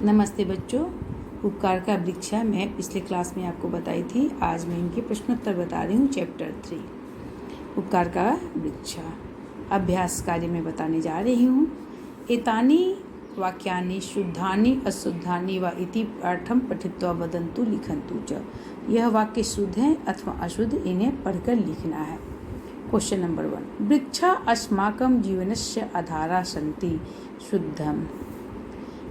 नमस्ते बच्चों, उपकार का वृक्षा मैं पिछले क्लास में आपको बताई थी। आज मैं इनके प्रश्नोत्तर बता रही हूँ। चैप्टर 3 उपकार का वृक्षा अभ्यास कार्य में बताने जा रही हूँ। एतानि वाक्यानि शुद्धानि अशुद्धानि व इति पाठं पठित्वा वदन्तु लिखन्तु च। यह वाक्य शुद्ध है अथवा अशुद्ध, इन्हें पढ़कर लिखना है। क्वेश्चन नंबर 1, वृक्षा अस्माकं जीवनस्य आधारा सन्ति। शुद्धम।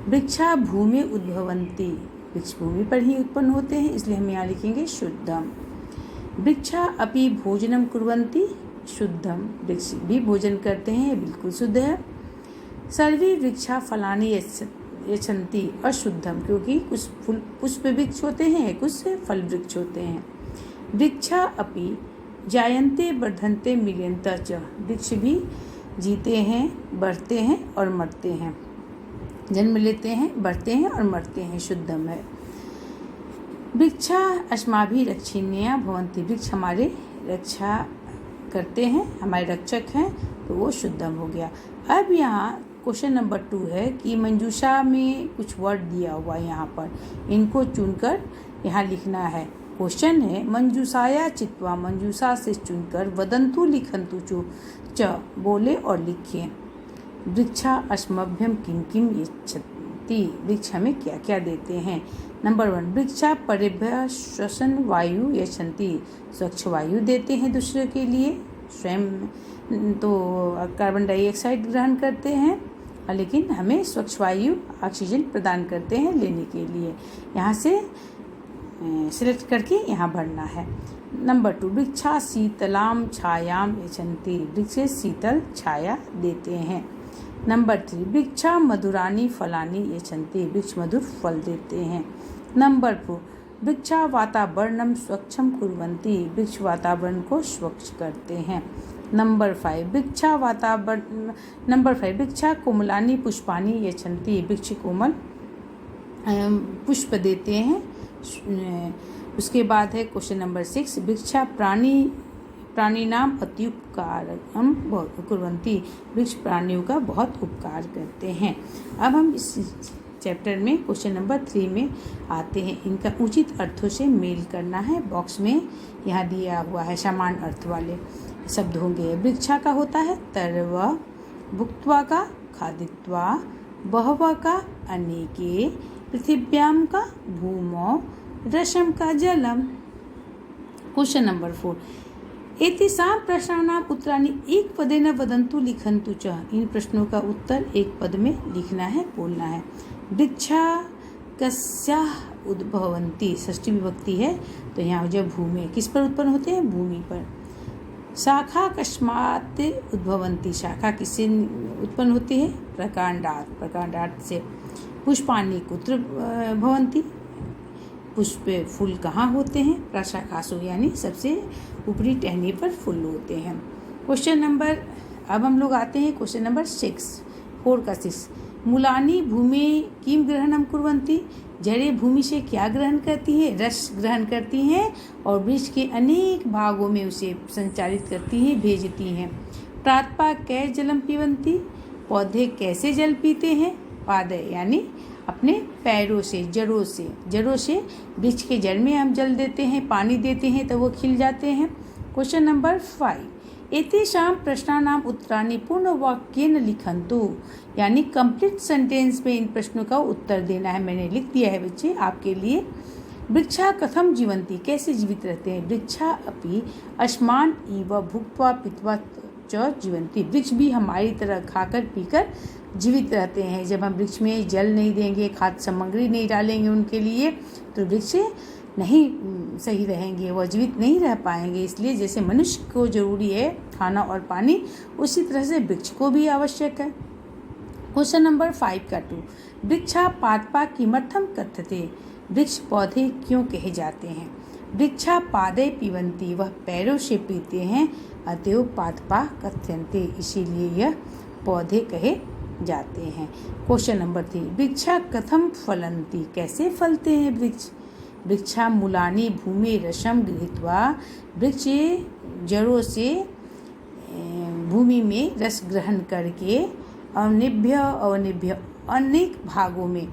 वृक्षा भूमि उद्भवन्ति, वृक्ष भूमि पर ही उत्पन्न होते हैं, इसलिए हम यहाँ लिखेंगे शुद्धम। वृक्षा अपि भोजनम कुर्वन्ति। शुद्धम, वृक्ष भी भोजन करते हैं, बिल्कुल शुद्ध है। सर्वे वृक्षा फलानि यच्छन्ति। अशुद्धम, क्योंकि कुछ पुष्प वृक्ष होते हैं, कुछ फल वृक्ष होते हैं। वृक्षा अपि जायन्ते वर्धन्ते म्रियन्ते च। वृक्ष भी जीते हैं, बढ़ते हैं और मरते हैं, जन्म लेते हैं, बढ़ते हैं और मरते हैं। शुद्धम है। वृक्षा अस्माभिः रक्षणीया भवन्ति। वृक्ष हमारे रक्षा करते हैं, हमारे रक्षक हैं, तो वो शुद्धम हो गया। अब यहाँ क्वेश्चन नंबर 2 है कि मंजूषा में कुछ वर्ड दिया हुआ है, यहाँ पर इनको चुनकर यहाँ लिखना है। क्वेश्चन है मंजूषाया चित्वा, मंजूषा से चुनकर वदन्तु लिखन्तु च, बोले और लिखिए। वृक्षा अस्मभ्यम किं किं यच्छन्ति। वृक्ष हमें क्या क्या देते हैं। नंबर 1, वृक्षा परेभ्यः श्वसन वायु यच्छन्ति। स्वच्छ वायु देते हैं दूसरे के लिए, स्वयं तो कार्बन डाइऑक्साइड ग्रहण करते हैं, लेकिन हमें स्वच्छ वायु ऑक्सीजन प्रदान करते हैं लेने के लिए। यहाँ से सिलेक्ट करके यहाँ भरना है। नंबर 2, वृक्षा शीतलाम छायाम यच्छन्ति। वृक्ष शीतल छाया देते हैं। नंबर 3, वृक्षा मधुरानि फलानि यच्छन्ति। वृक्ष मधुर फल देते हैं। नंबर 4, वृक्षा वातावरणम स्वच्छम कुर्वन्ति। वृक्ष वातावरण को स्वच्छ करते हैं। नंबर 5, वृक्षा कोमलानि पुष्पानि यच्छन्ति। वृक्ष कोमल पुष्प देते हैं। उसके बाद है क्वेश्चन नंबर 6, वृक्षा प्राणिनाम अत्युपकारम कुर्वन्ति। वृक्ष प्राणियों का बहुत उपकार करते हैं। अब हम इस चैप्टर में क्वेश्चन नंबर 3 में आते हैं। इनका उचित अर्थों से मेल करना है। बॉक्स में यहाँ दिया हुआ है, समान अर्थ वाले शब्द होंगे। वृक्षा का होता है तरवा, भुक्त्वा का खादित्वा, बहवा का अनेके, पृथिव्याम का भूमौ, रसम का जलम। क्वेश्चन नंबर 4, एतेषां प्रश्नानां उत्तराणि एक पदेन वदन्तु लिखन्तु च। इन प्रश्नों का उत्तर एक पद में लिखना है, बोलना है। वृक्षा कस्याः उद्भवन्ति। षष्ठी विभक्ति है, तो यहाँ जब भूमि किस पर उत्पन्न होते हैं, भूमि पर। शाखा कस्मात् उद्भवन्ति। शाखा किससे उत्पन्न होती है, प्रकांडात्। प्रकांडात् से। पुष्पाणि कुत्र भवन्ति। पुष्प फूल कहाँ होते हैं, प्रशाखासु, यानी सबसे ऊपरी टहनी पर फूल होते हैं। क्वेश्चन नंबर, अब हम लोग आते हैं क्वेश्चन नंबर 4 का 6, मूलानि भूमि किम ग्रहणम कुर्वन्ति। जड़ें भूमि से क्या ग्रहण करती हैं, रस ग्रहण करती हैं और वृक्ष के अनेक भागों में उसे संचालित करती हैं, भेजती हैं। प्रातपा कै जलम पीबन्ति। पौधे कैसे जल पीते हैं, पादय यानी अपने पैरों से, जड़ों से वृक्ष के जड़ में हम जल देते हैं, पानी देते हैं, तो वो खिल जाते हैं। क्वेश्चन नंबर 5, एतेषां प्रश्नानां उत्तराणि पूर्ण वाक्येन लिखन्तु। यानी कंप्लीट सेंटेंस में इन प्रश्नों का उत्तर देना है। मैंने लिख दिया है बच्चे आपके लिए। वृक्षा कथम जीवन्ति। कैसे जीवित रहते हैं। वृक्षा अपि अस्मान् इव भुक्त्वा पीत्वा च जीवन्ति। वृक्ष भी हमारी तरह खाकर पीकर जीवित रहते हैं। जब हम वृक्ष में जल नहीं देंगे, खाद्य सामग्री नहीं डालेंगे उनके लिए, तो वृक्ष नहीं सही रहेंगे, वह जीवित नहीं रह पाएंगे। इसलिए जैसे मनुष्य को जरूरी है खाना और पानी, उसी तरह से वृक्ष को भी आवश्यक है। क्वेश्चन नंबर 5 का 2, वृक्षा पादपा किमर्थम कथ्यते। वृक्ष पौधे क्यों कहे जाते हैं। वृक्षा पादे पीबन्ति। वह पैरों से पीते हैं, अतएव पादपा कथ्यन्ते, इसीलिए यह पौधे कहे जाते हैं। क्वेश्चन नंबर 3, वृक्षा कथम फलन्ति। कैसे फलते हैं वृक्ष। वृक्षा मूलानि भूमि रसम गृहीत्वा। वृक्ष जड़ों से भूमि में रस ग्रहण करके अवनिभ्य अनेक भागों में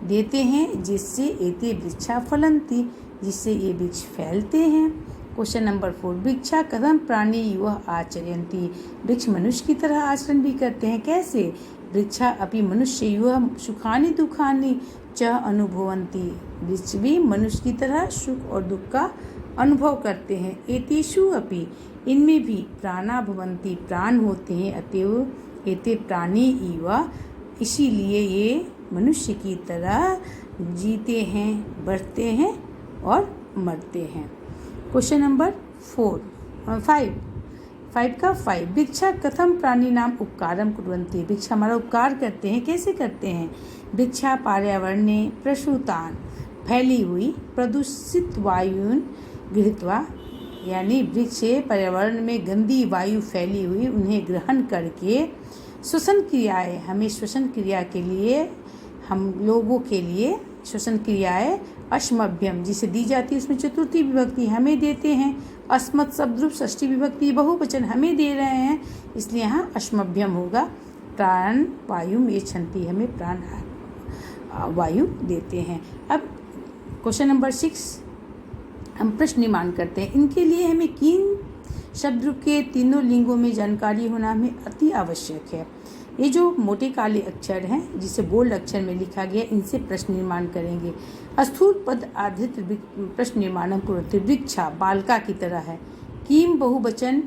देते हैं, जिससे एते वृक्षा फलन्ति, जिससे ये वृक्ष फैलते हैं। क्वेश्चन नंबर 4, वृक्षा कथम प्राणी युवा आचरयन्ति, वृक्ष मनुष्य की तरह आचरण भी करते हैं। कैसे? वृक्षा अपि मनुष्य युवा सुखानि दुखानि च अनुभवन्ति, वृक्ष भी मनुष्य की तरह सुख और दुख का अनुभव करते हैं। एतेषु अपि, इनमें भी प्राणा भवन्ति, प्राण होते हैं। अतएव एते प्राणी इव, इसीलिए ये मनुष्य की तरह जीते हैं, बढ़ते हैं और मरते हैं। क्वेश्चन नंबर 5, वृक्षा कथम प्राणी नाम उपकारम कुर्वन्ति, वृक्ष हमारा उपकार करते हैं। कैसे करते हैं? वृक्षा पर्यावरणे प्रसूतान, फैली हुई प्रदूषित वायुन गृहीत्वा, यानी वृक्ष पर्यावरण में गंदी वायु फैली हुई उन्हें ग्रहण करके श्वसन क्रियाएं, हमें श्वसन क्रिया के लिए, हम लोगों के लिए श्वसन क्रियाएं अश्मभ्यम जिसे दी जाती है, उसमें चतुर्थी विभक्ति हमें देते हैं। अस्मत् शब्द रूप षष्ठी विभक्ति बहुवचन हमें दे रहे हैं, इसलिए यहाँ अश्मभ्यम होगा। प्राण वायु यच्छन्ति, हमें प्राण वायु देते हैं। अब क्वेश्चन नंबर 6, हम प्रश्न निर्माण करते हैं। इनके लिए हमें किन शब्द रूप के तीनों लिंगों में जानकारी होना हमें अति आवश्यक है। ये जो मोटे काले अक्षर हैं, जिसे बोल्ड अक्षर में लिखा गया, इनसे प्रश्न निर्माण करेंगे। स्थूल पद आधारित प्रश्न निर्माण कुर्वन्ति, वृक्षा बालका की तरह है। किम बहुवचन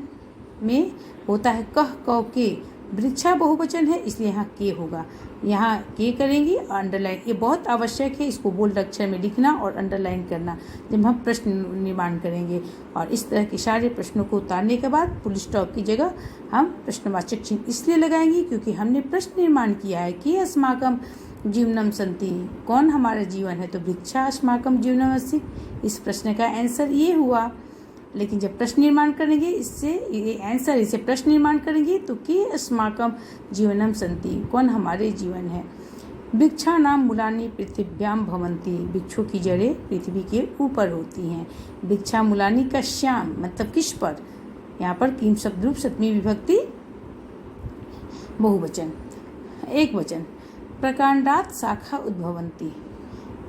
में होता है कह कौ के, वृक्षा बहुवचन है इसलिए यहाँ के होगा, यहाँ के करेंगे अंडरलाइन। ये बहुत आवश्यक है, इसको बोल्ड अक्षर में लिखना और अंडरलाइन करना जब हम प्रश्न निर्माण करेंगे। और इस तरह के सारे प्रश्नों को उतारने के बाद फुल स्टॉप की जगह हम प्रश्नवाचक चिन्ह इसलिए लगाएंगे क्योंकि हमने प्रश्न निर्माण किया है कि अस्माकं जीवनम संति, कौन हमारा जीवन है, तो वृक्षा अस्माकं जीवनम अस्ति। इस प्रश्न का आंसर ये हुआ। लेकिन जब प्रश्न निर्माण करेंगे, इससे ये आंसर, इसे प्रश्न निर्माण करेंगे तो कि अस्माकं जीवनम संति, कौन हमारे जीवन है। वृक्षा नाम मूलानि पृथिव्याम भवन्ति, वृक्षों की जड़ें पृथ्वी के ऊपर होती हैं। वृक्षा मूलानि कस्याम, मतलब किस पर, यहाँ पर किम शब्द रूप सप्तमी विभक्ति बहुवचन, एक वचन। प्रकांडात शाखा उद्भवन्ति,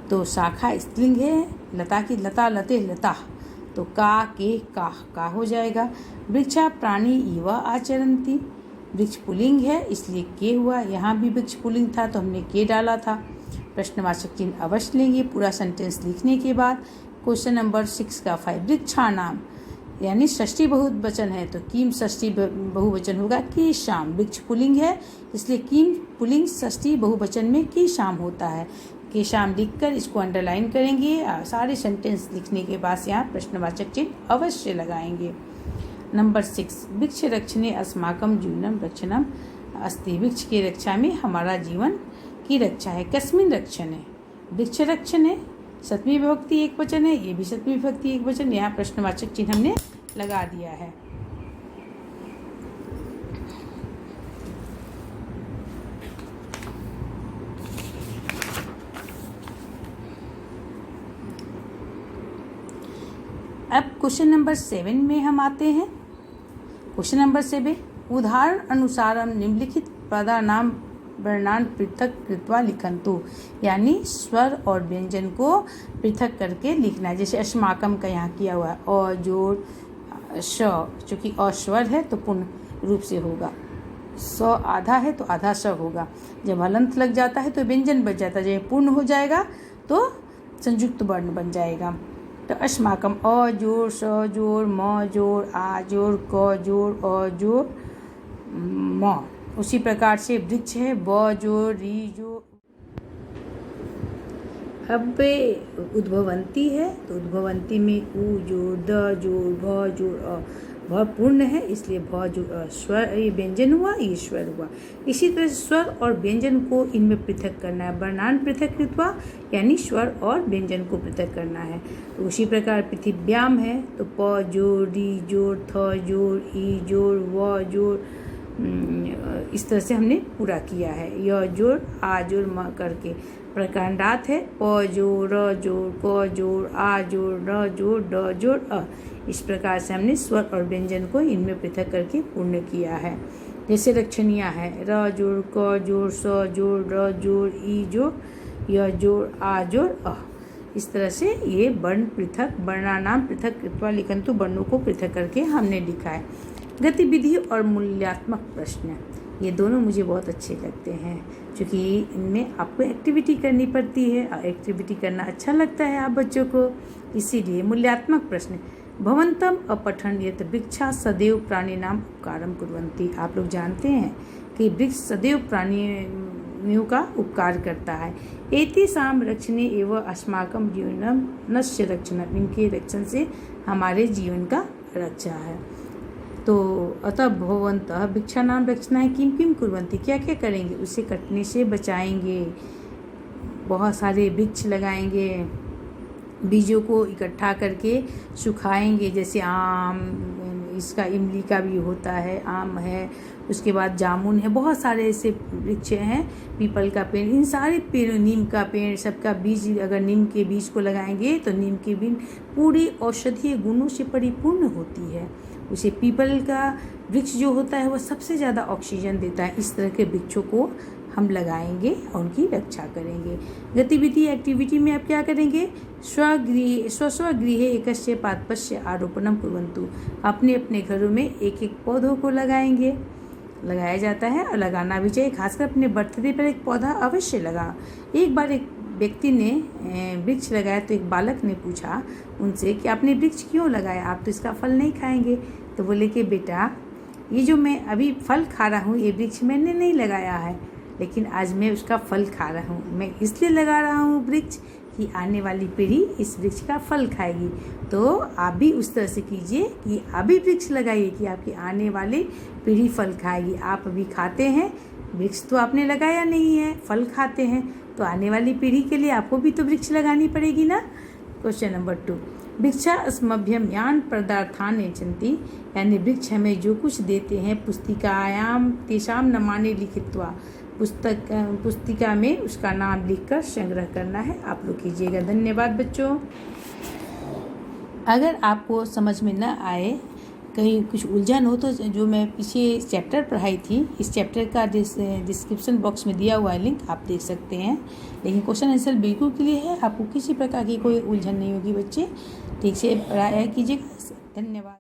तो शाखा स्त्रीलिंग है, लता की लता, लते लता, तो का के का हो जाएगा। वृक्षा प्राणी इव आचरन्ति, वृक्ष पुल्लिंग है इसलिए के हुआ, यहाँ भी वृक्ष पुल्लिंग था तो हमने के डाला था। प्रश्नवाचक चिन्ह अवश्य लेंगे पूरा सेंटेंस लिखने के बाद। क्वेश्चन नंबर 6 का 5, वृक्षा नाम, यानी षष्ठी बहुवचन है तो किम षष्ठी बहुवचन होगा की शाम, वृक्ष पुल्लिंग है इसलिए किम पुल्लिंग षष्ठी बहुवचन में की शाम होता है। के शाम लिखकर इसको अंडरलाइन करेंगे। सारे सेंटेंस लिखने के बाद यहाँ प्रश्नवाचक चिन्ह अवश्य लगाएंगे। नंबर 6, वृक्ष रक्षणे अस्माकं जीवनम रक्षणम अस्ति, वृक्ष की रक्षा में हमारा जीवन की रक्षा है। कस्मिन् रक्षणे, वृक्ष रक्षण है, सप्तमी विभक्ति एक वचन है, ये भी सप्तमी विभक्ति एक वचन, यहाँ प्रश्नवाचक चिन्ह हमने लगा दिया है। अब क्वेश्चन नंबर 7 में हम आते हैं। क्वेश्चन नंबर 7, उदाहरण अनुसार हम निम्नलिखित पदानाम वर्णान पृथक कृत्वा लिखन्तु, यानी स्वर और व्यंजन को पृथक करके लिखना है। जैसे अस्माकं का यहाँ किया हुआ है, अ जोड़ श, चूँकि अ स्वर है तो पूर्ण रूप से होगा, स आधा है तो आधा स होगा। जब हलंत लग जाता है तो व्यंजन बच जाता है, जब पूर्ण हो जाएगा तो संयुक्त वर्ण बन जाएगा। तो अस्माकं अ जोड़ स जोड़ म जोड़ आ जोड़ क जोड़ अ जोड़ म। उसी प्रकार से वृक्ष है ब जोड़ री जोड़। अब उद्भवंती है तो उद्भवंती में उ जोड़ द जोड़ भ जोड़ अ, भ पूर्ण है इसलिए भ जोड़ स्वर, ये व्यंजन हुआ, ये स्वर हुआ। इसी तरह स्वर और व्यंजन को इनमें पृथक करना है, वर्णान पृथक कृत्वा, यानी स्वर और व्यंजन को पृथक करना है। तो उसी प्रकार पृथिव्याम है तो प जोड़ री जोड़ थ जोड़ ई जोड़ व जोड़, इस तरह से हमने पूरा किया है। य जोड़ आ जोड़ म करके। प्रकांडात है प जोड़ र जोड़ क जोड़ आ जोड़ र जोड़ ड जोड़ अ। इस प्रकार से हमने स्वर और व्यंजन को इनमें पृथक करके पूर्ण किया है। जैसे रक्षणीय है र जोड़ क जोड़ स जोड़ र जोड़ ई जोड़ य जोड़ आ जोड़ अ। इस तरह से ये वर्ण पृथक, वर्णानाम पृथक कृत्वा लिखन्तु, वर्णों को पृथक करके हमने लिखा है। गतिविधि और मूल्यात्मक प्रश्न, ये दोनों मुझे बहुत अच्छे लगते हैं, क्योंकि इनमें आपको एक्टिविटी करनी पड़ती है और एक्टिविटी करना अच्छा लगता है आप बच्चों को, इसीलिए। मूल्यात्मक प्रश्न, भवन्तम अपठन यत् वृक्षा सदैव प्राणिनाम उपकारम कुर्वन्ति। आप लोग जानते हैं कि वृक्ष सदैव प्राणियों का उपकार करता है। एतेषां रक्षणे एव अस्माकं जीवनं नस्य रक्षणम्, इनके रक्षण से हमारे जीवन का रक्षा है। तो अतः भवन्तः वृक्षाणां रक्षणाय किं किं कुर्वन्ति, क्या क्या करेंगे, उसे कटने से बचाएंगे, बहुत सारे वृक्ष लगाएंगे, बीजों को इकट्ठा करके सुखाएंगे, जैसे आम, इसका इमली का भी होता है, आम है, उसके बाद जामुन है, बहुत सारे ऐसे वृक्ष हैं, पीपल का पेड़, इन सारे पेड़, नीम का पेड़, सबका बीज, अगर नीम के बीज को लगाएंगे तो नीम के बीज पूरी औषधीय गुणों से परिपूर्ण होती है। उसे पीपल का वृक्ष जो होता है वह सबसे ज़्यादा ऑक्सीजन देता है। इस तरह के वृक्षों को हम लगाएंगे और उनकी रक्षा करेंगे। गतिविधि, एक्टिविटी में आप क्या करेंगे, स्वगृहे एकस्य पादपस्य आरोपणम कुर्वन्तु, अपने अपने घरों में एक एक पौधों को लगाएंगे, लगाया जाता है और लगाना भी चाहिए, खासकर अपने बर्थडे पर एक पौधा अवश्य लगा। एक बार एक व्यक्ति ने वृक्ष लगाया तो एक बालक ने पूछा उनसे कि आपने वृक्ष क्यों लगाया, आप तो इसका फल नहीं खाएंगे। तो बोले कि बेटा, ये जो मैं अभी फल खा रहा हूँ, ये वृक्ष मैंने नहीं लगाया है, लेकिन आज मैं उसका फल खा रहा हूँ। मैं इसलिए लगा रहा हूँ वृक्ष कि आने वाली पीढ़ी इस वृक्ष का फल खाएगी। तो आप भी उस तरह से कीजिए कि आप भी वृक्ष लगाइए कि आपकी आने वाली पीढ़ी फल खाएगी। आप अभी खाते हैं, वृक्ष तो आपने लगाया नहीं है, फल खाते हैं, तो आने वाली पीढ़ी के लिए आपको भी तो वृक्ष लगानी पड़ेगी ना। क्वेश्चन नंबर 2, वृक्षा अस्मभ्यम यान पदार्थान यच्छन्ति, यानी वृक्ष हमें जो कुछ देते हैं, पुस्तिकायाम तेषाम नामानि लिखित्वा, पुस्तिका में उसका नाम लिखकर संग्रह करना है। आप लोग कीजिएगा। धन्यवाद बच्चों। अगर आपको समझ में न आए, कहीं कुछ उलझन हो, तो जो मैं पीछे चैप्टर पढ़ाई थी, इस चैप्टर का डिस्क्रिप्शन बॉक्स में दिया हुआ है लिंक, आप देख सकते हैं। लेकिन क्वेश्चन आंसर बिल्कुल क्लियर है, आपको किसी प्रकार की कोई उलझन नहीं होगी बच्चे। ठीक से पढ़ाया कीजिएगा। धन्यवाद।